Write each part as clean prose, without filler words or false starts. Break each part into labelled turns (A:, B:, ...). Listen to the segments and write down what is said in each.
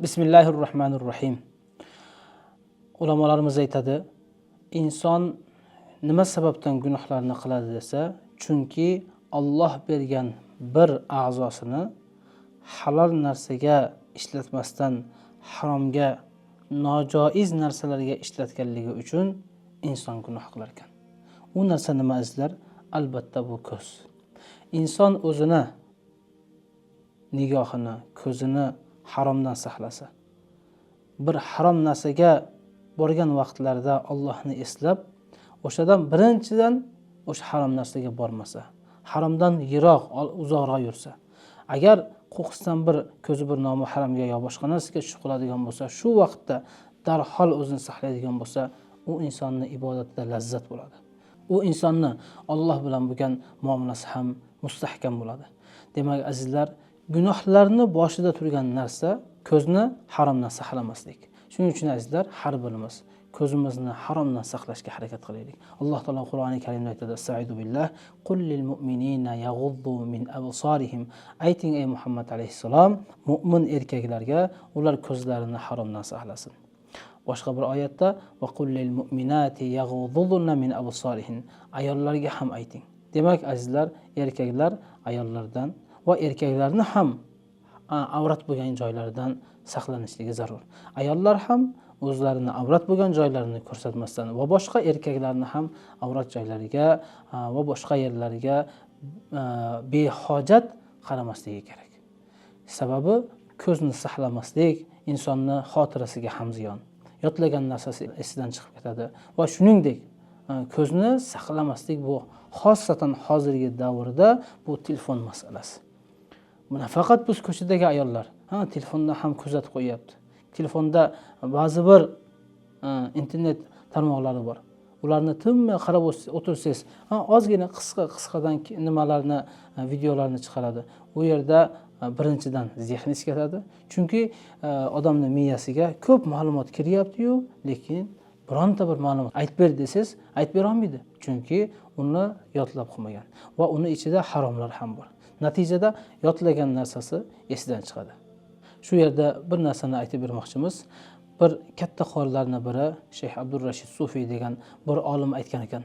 A: Bismillahirrohmanirrohim. Ulamolarimiz aytadi, inson nima sababdan gunohlarni qiladi desa, chunki Alloh bergan bir a'zosini halol narsaga ishlatmasdan haromga, nojoiz narsalarga ishlatganligi uchun inson gunoh qilar ekan. U narsa nima azizlar? Albatta bu ko'z. Inson o'zini nigohini, ko'zini haromdan saqlasa, bir harom narsaga borgan vaqtlarda Allohni eslab, o'shadan birinchidan o'sha harom narsaga bormasa, haromdan yiroq, uzoqroq yursa, agar qo'qqisdan bir ko'zi bir nomuharramga yo boshqa narsaga tushib qoladigan bo'lsa, shu vaqtda darhol o'zini saqlaydigan bo'lsa, u insonning ibodatida lazzat bo'ladi. U insonni Alloh bilan bo'lgan muomalasi ham mustahkam bo'ladi. Demak, azizlar, gunohlarni boshida turgan narsa ko'zni haromdan saqlamaslik. Shuning uchun azizlar, har birimiz ko'zimizni haromdan saqlashga harakat qilaylik. Alloh taolo Qur'oni Karimda aytadi: "Estaizu billah, qul lil mu'minina yaghuddu min absarihim." Ayting ey Muhammad alayhisalom, mu'min erkaklarga ular ko'zlarini haromdan saqlasin. Boshqa bir oyatda: "Va qul lil mu'minati yaghudduna min absarihin." Ayollarga ham ayting. Demak, azizlar, erkaklar ayollardan va erkaklarni ham avrat bo'lgan joylaridan saqlanishligi zarur. Ayollar ham o'zlarini avrat bo'lgan joylarini ko'rsatmasdan va boshqa erkaklarni ham avrat joylariga va boshqa yerlariga behojat qaramasligi kerak. Sababi ko'zni saqlamaslik insonni xotirasiga ham ziyon. Yotlagan narsasi esidan chiqib ketadi va shuningdek ko'zni saqlamaslik bu xosatan hozirgi davrda bu telefon masalasi. Buni faqat biz ko'chadagi ayollar telefonda ham kuzatib qo'yapti. Telefonda ba'zi bir internet tarmoqlari bor. Ularni tinmay qarab o'tirsangiz, ozgina qisqadan nimalarni, videolarni chiqaradi. U yerda birinchidan zehningiz ketadi. Chunki odamning miyasiga ko'p ma'lumot kiryapti-yu, lekin bironta bir ma'lumot aytib ber desangiz, aytib bera olmaydi. Chunki uni yodlab qolmagan va uni ichida haromlar ham bor. Natijada yodlagan narsasi esidan chiqadi. Shu yerda bir narsani aytib bermoqchimiz. Bir katta qorilarning biri Shayx Abdurrashid Sufiy degan bir olim aytgan ekan.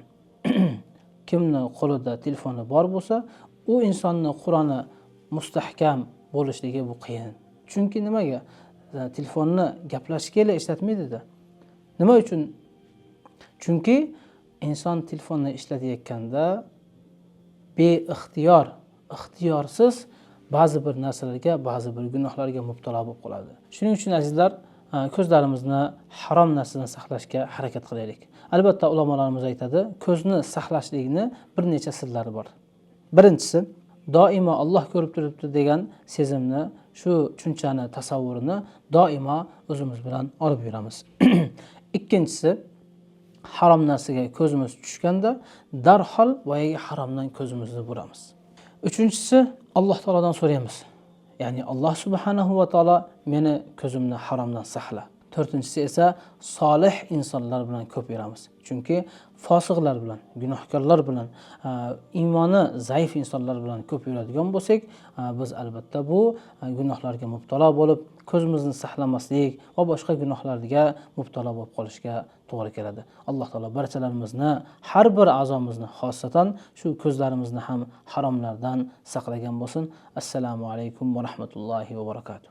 A: Kimning qo'lida telefoni bor bo'lsa, u insonning Qur'oni mustahkam bo'lishligi bu qiyin. Chunki nimaga? Telefonni gaplashishga ishlatmaydi-da. Nima uchun? Chunki inson telefonni ishlatayotganda beixtiyor, ixtiyorsiz ba'zi bir narsalarga, ba'zi bir gunohlarga mubtalo bo'lib qoladi. Shuning uchun azizlar, ko'zlarimizni harom narsadan saqlashga harakat qilaylik. Albatta ulamolarimiz aytadi, ko'zni saqlashlikning bir necha sirlari bor. Birinchisi, doimo Alloh ko'rib turibdi degan sezimni, shu tushunchani, tasavvurini doimo o'zimiz bilan olib yuramiz. Ikkinchisi, harom narsaga ko'zimiz tushganda darhol boyagi haromdan ko'zimizni buramiz. Uchinchisi, Alloh taolodan so'raymiz. Ya'ni Alloh subhanahu va taolo meni ko'zimni haromdan saqla. To'rtinchisi esa solih insonlar bilan ko'p yuramiz. Chunki fosiqlar bilan, gunohkorlar bilan, iymoni zaif insonlar bilan ko'p yuradigan bo'lsak, biz albatta bu gunohlarga mubtalo bo'lib, ko'zimizni saqlamaslik va boshqa gunohlarga mubtalo bo'lib qolishga to'g'ri keladi. Alloh taolo barchalarimizni, har bir a'zomizni, xosatan shu ko'zlarimizni ham haromlardan saqlagan bo'lsin. Assalomu alaykum va rahmatullohi va barakatuh.